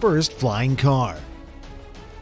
first flying car.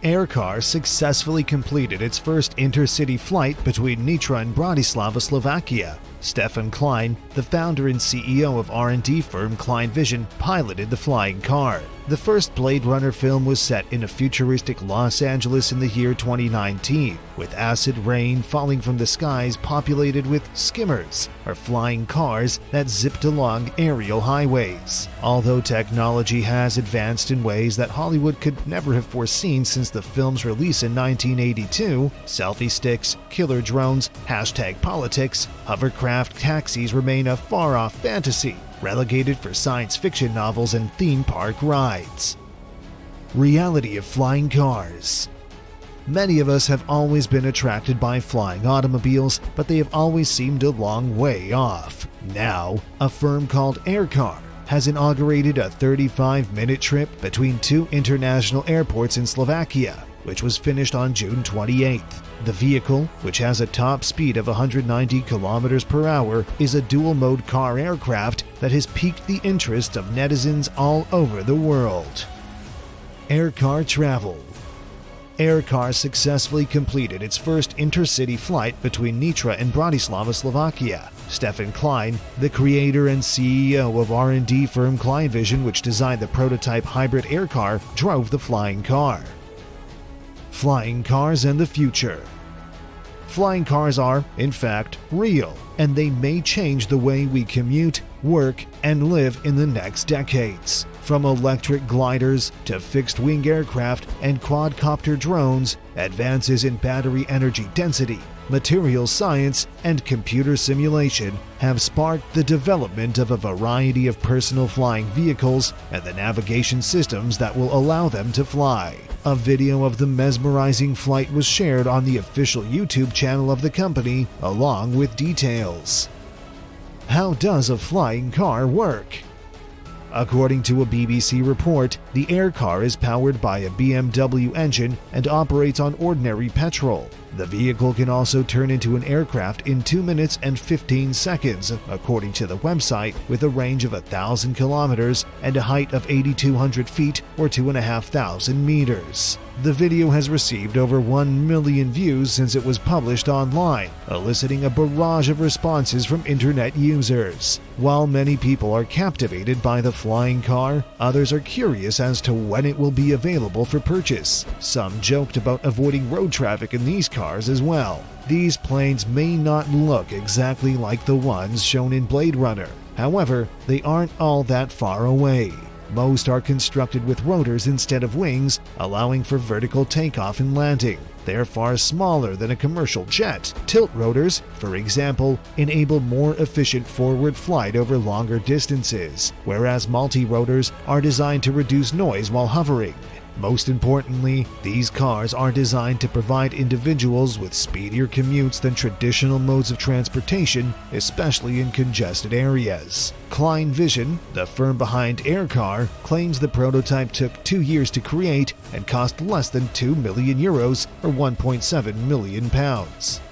Aircar successfully completed its first intercity flight between Nitra and Bratislava, Slovakia. Stefan Klein, the founder and CEO of R&D firm Klein Vision, piloted the flying car. The first Blade Runner film was set in a futuristic Los Angeles in the year 2019, with acid rain falling from the skies populated with skimmers, or flying cars that zipped along aerial highways. Although technology has advanced in ways that Hollywood could never have foreseen since the film's release in 1982, selfie sticks, killer drones, #politics, hovercraft taxis remain a far-off fantasy, relegated for science fiction novels and theme park rides. Reality of flying cars. Many of us have always been attracted by flying automobiles, but they have always seemed a long way off. Now, a firm called Aircar has inaugurated a 35-minute trip between two international airports in Slovakia, which was finished on June 28th. The vehicle, which has a top speed of 190 kilometers per hour, is a dual-mode car aircraft that has piqued the interest of netizens all over the world. Aircar travel. Aircar successfully completed its first intercity flight between Nitra and Bratislava, Slovakia. Stefan Klein, the creator and CEO of R&D firm Klein Vision, which designed the prototype hybrid aircar, drove the flying car. Flying cars and the future. Flying cars are, in fact, real, and they may change the way we commute, work, and live in the next decades. From electric gliders to fixed-wing aircraft and quadcopter drones, advances in battery energy density, materials science, and computer simulation have sparked the development of a variety of personal flying vehicles and the navigation systems that will allow them to fly. A video of the mesmerizing flight was shared on the official YouTube channel of the company, along with details. How does a flying car work? According to a BBC report, the Aircar is powered by a BMW engine and operates on ordinary petrol. The vehicle can also turn into an aircraft in 2 minutes and 15 seconds, according to the website, with a range of 1,000 kilometers and a height of 8,200 feet or 2,500 meters. The video has received over 1 million views since it was published online, eliciting a barrage of responses from internet users. While many people are captivated by the flying car, others are curious as to when it will be available for purchase. Some joked about avoiding road traffic in these cars as well. These planes may not look exactly like the ones shown in Blade Runner. However, they aren't all that far away. Most are constructed with rotors instead of wings, allowing for vertical takeoff and landing. They are far smaller than a commercial jet. Tilt rotors, for example, enable more efficient forward flight over longer distances, whereas multi-rotors are designed to reduce noise while hovering. Most importantly, these cars are designed to provide individuals with speedier commutes than traditional modes of transportation, especially in congested areas. Klein Vision, the firm behind Aircar, claims the prototype took 2 years to create and cost less than €2 million or £1.7 million.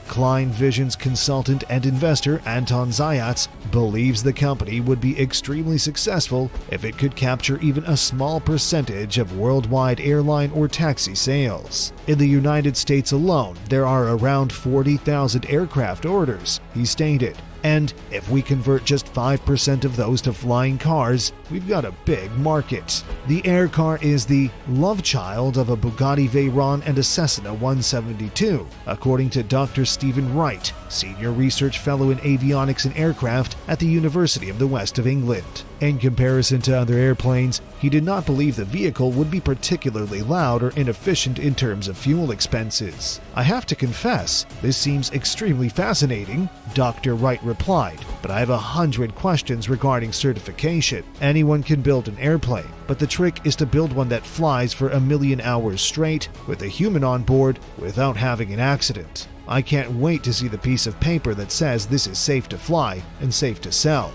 Klein Vision's consultant and investor Anton Zayats believes the company would be extremely successful if it could capture even a small percentage of worldwide airline or taxi sales. In the United States alone, there are around 40,000 aircraft orders, he stated. And if we convert just 5% of those to flying cars, we've got a big market. The Aircar is the love child of a Bugatti Veyron and a Cessna 172, according to Dr. Stephen Wright, Senior Research Fellow in Avionics and Aircraft at the University of the West of England. In comparison to other airplanes, he did not believe the vehicle would be particularly loud or inefficient in terms of fuel expenses. I have to confess, this seems extremely fascinating, Dr. Wright replied, but I have 100 questions regarding certification. Anyone can build an airplane, but the trick is to build one that flies for 1,000,000 hours straight with a human on board without having an accident. I can't wait to see the piece of paper that says this is safe to fly and safe to sell.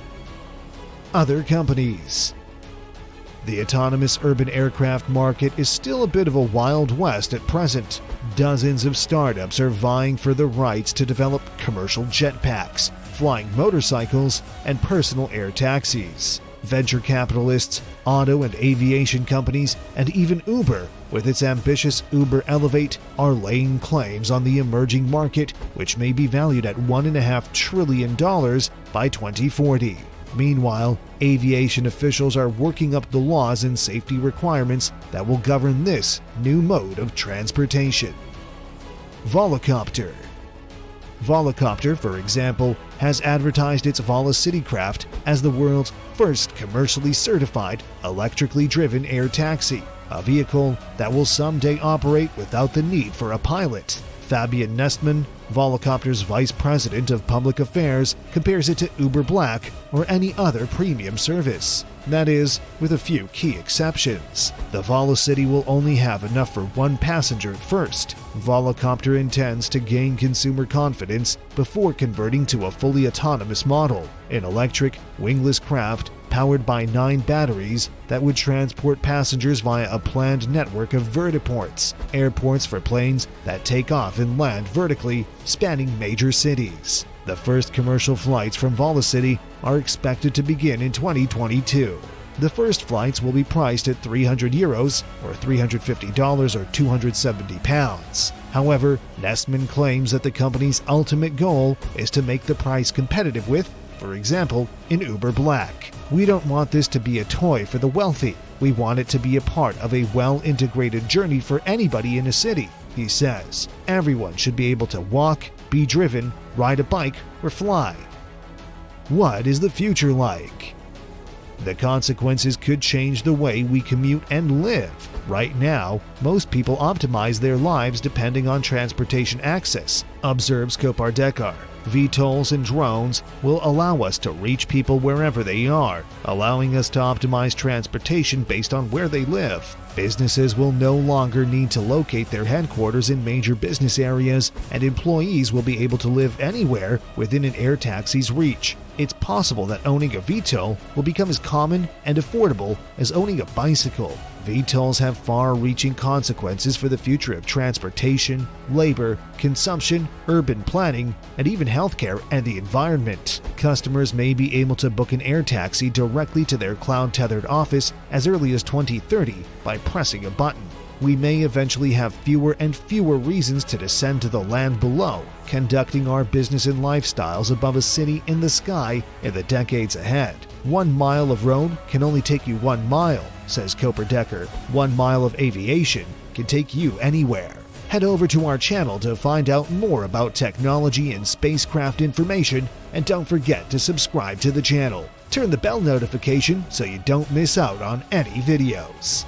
Other companies. The autonomous urban aircraft market is still a bit of a wild west at present. Dozens of startups are vying for the rights to develop commercial jetpacks, flying motorcycles, and personal air taxis. Venture capitalists, auto and aviation companies, and even Uber, with its ambitious Uber Elevate, are laying claims on the emerging market, which may be valued at $1.5 trillion by 2040. Meanwhile, aviation officials are working up the laws and safety requirements that will govern this new mode of transportation. Volocopter. Volocopter, for example, has advertised its VoloCitycraft as the world's first commercially certified, electrically driven air taxi, a vehicle that will someday operate without the need for a pilot. Fabian Nestman, Volocopter's vice president of public affairs, compares it to Uber Black or any other premium service. That is, with a few key exceptions. The VoloCity will only have enough for one passenger at first. Volocopter intends to gain consumer confidence before converting to a fully autonomous model, an electric, wingless craft powered by 9 batteries that would transport passengers via a planned network of vertiports, airports for planes that take off and land vertically, spanning major cities. The first commercial flights from VoloCity are expected to begin in 2022. The first flights will be priced at €300 or $350 or £270. However, Nestman claims that the company's ultimate goal is to make the price competitive with, for example, in Uber Black. We don't want this to be a toy for the wealthy. We want it to be a part of a well-integrated journey for anybody in a city, he says. Everyone should be able to walk, be driven, ride a bike, or fly. What is the future like? The consequences could change the way we commute and live. Right now, most people optimize their lives depending on transportation access, observes Kopardekar. VTOLs and drones will allow us to reach people wherever they are, allowing us to optimize transportation based on where they live. Businesses will no longer need to locate their headquarters in major business areas, and employees will be able to live anywhere within an air taxi's reach. It's possible that owning a VTOL will become as common and affordable as owning a bicycle. VTOLs have far-reaching consequences for the future of transportation, labor, consumption, urban planning, and even healthcare and the environment. Customers may be able to book an air taxi directly to their cloud-tethered office as early as 2030 by pressing a button. We may eventually have fewer and fewer reasons to descend to the land below, conducting our business and lifestyles above a city in the sky in the decades ahead. 1 mile of road can only take you 1 mile, says Kopardekar. 1 mile of aviation can take you anywhere. Head over to our channel to find out more about technology and spacecraft information, and don't forget to subscribe to the channel. Turn the bell notification so you don't miss out on any videos.